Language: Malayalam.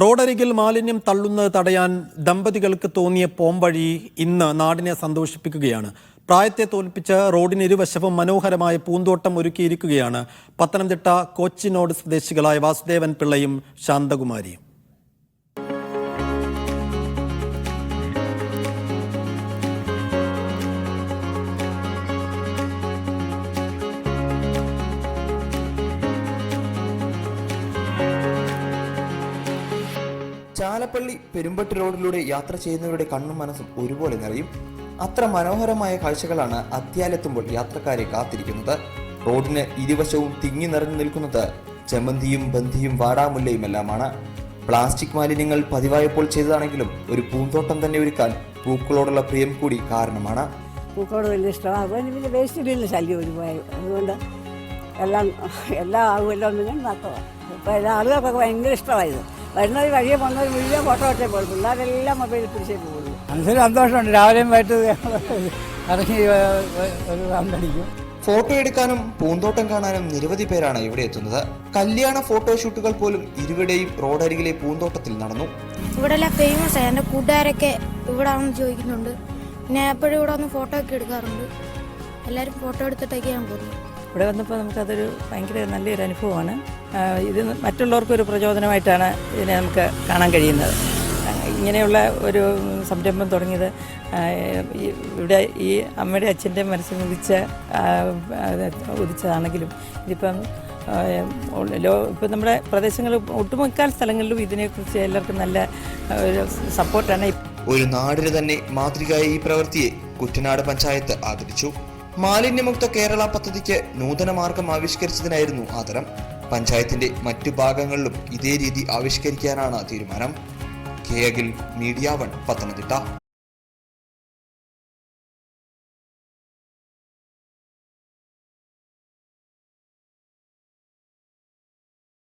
റോഡരികിൽ മാലിന്യം തള്ളുന്നത് തടയാൻ ദമ്പതികൾക്ക് തോന്നിയ പോംവഴി ഇന്ന് നാടിനെ സന്തോഷിപ്പിക്കുകയാണ്. പ്രായത്തെ തോൽപ്പിച്ച് റോഡിനിരുവശവും മനോഹരമായ പൂന്തോട്ടം ഒരുക്കിയിരിക്കുകയാണ് പത്തനംതിട്ട കോച്ചിനോട് സ്വദേശികളായ വാസുദേവൻ പിള്ളയും ശാന്തകുമാരിയും. ചാലപ്പള്ളി പെരുമ്പട്ടി റോഡിലൂടെ യാത്ര ചെയ്യുന്നവരുടെ കണ്ണും മനസ്സും ഒരുപോലെ നിറയും. അത്ര മനോഹരമായ കാഴ്ചകളാണ് അത്യാലെത്തുമ്പോൾ യാത്രക്കാരെ കാത്തിരിക്കുന്നത്. റോഡിന് ഇരുവശവും തിങ്ങി നിറഞ്ഞു നിൽക്കുന്നത് ചെമ്മന്തിയും ബന്ധിയും വാടാമുല്ലയുമെല്ലാമാണ്. പ്ലാസ്റ്റിക് മാലിന്യങ്ങൾ പതിവായപ്പോൾ ചെയ്തതാണെങ്കിലും ഒരു പൂന്തോട്ടം തന്നെ ഒരുക്കാൻ പൂക്കളോടുള്ള പ്രിയം കൂടി കാരണമാണ്. പൂക്കളോട് വലിയ ഇഷ്ടമാണ്. പിന്നെ വേസ്റ്റിലില്ല ശല്യം ഒരുപാട്, അതുകൊണ്ട് എല്ലാം ആകുമല്ലോ എന്ന് ഞാൻ നടത്തുക. ഇപ്പോൾ എല്ലാ ആളുകൾക്കൊക്കെ ഭയങ്കര ഇഷ്ടമായത്. വരുന്നവർ വഴിയെ പോകുന്നവർ മുഴുവൻ ഫോട്ടോ എടുത്തേ പോകും. പിള്ളേരെല്ലാം മൊബൈലിൽ പിടിച്ചേ പോകുള്ളൂ. മനസ്സിന് സന്തോഷമുണ്ട്. രാവിലെയും വൈകിട്ട് ഇറങ്ങി ഒരു റൗണ്ട് അടിക്കും. ഫോട്ടോ എടുക്കാനും പൂന്തോട്ടം കാണാനും നിരവധി പേരാണ് ഇവിടെ എത്തുന്നത്. കല്യാണ ഫോട്ടോഷൂട്ടുകൾ പോലും ഇരുവിടെയും റോഡരികിലെ പൂന്തോട്ടത്തിൽ നടന്നു. ഇവിടെ എല്ലാം ഫേമസ് ആയി. എൻ്റെ കൂട്ടുകാരൊക്കെ ഇവിടെ ആണെന്ന് ചോദിക്കുന്നുണ്ട്. ഞാൻ എപ്പോഴും ഇവിടെ വന്ന് ഫോട്ടോ ഒക്കെ എടുക്കാറുണ്ട്. എല്ലാവരും ഫോട്ടോ എടുത്തിട്ടൊക്കെയാണ് പോകുന്നത്. ഇവിടെ വന്നപ്പോൾ നമുക്കതൊരു ഭയങ്കര നല്ലൊരു അനുഭവമാണ്. ഇത് മറ്റുള്ളവർക്കൊരു പ്രചോദനമായിട്ടാണ് ഇതിനെ നമുക്ക് കാണാൻ കഴിയുന്നത്. ഇങ്ങനെയുള്ള ഒരു സംരംഭം തുടങ്ങിയത് ഇവിടെ ഈ അമ്മയുടെ അച്ഛൻ്റെ മനസ്സിൽ ഉദിച്ചതാണെങ്കിലും ഇതിപ്പം ഇപ്പം നമ്മുടെ പ്രദേശങ്ങൾ ഒട്ടുമുക്കാൽ സ്ഥലങ്ങളിലും ഇതിനെക്കുറിച്ച് എല്ലാവർക്കും നല്ല ഒരു സപ്പോർട്ടാണ്. ഒരു നാടിന് തന്നെ മാതൃകയായ ഈ പ്രവൃത്തിയെ കുട്ടനാട് പഞ്ചായത്ത് ആദരിച്ചു. മാലിന്യമുക്ത കേരള പദ്ധതിക്ക് നൂതന മാർഗം ആവിഷ്കരിച്ചതിനായിരുന്നു ആദരം. പഞ്ചായത്തിന്റെ മറ്റു ഭാഗങ്ങളിലും ഇതേ രീതി ആവിഷ്കരിക്കാനാണ് തീരുമാനം. K Akhil, media 1, Pathanamthitta.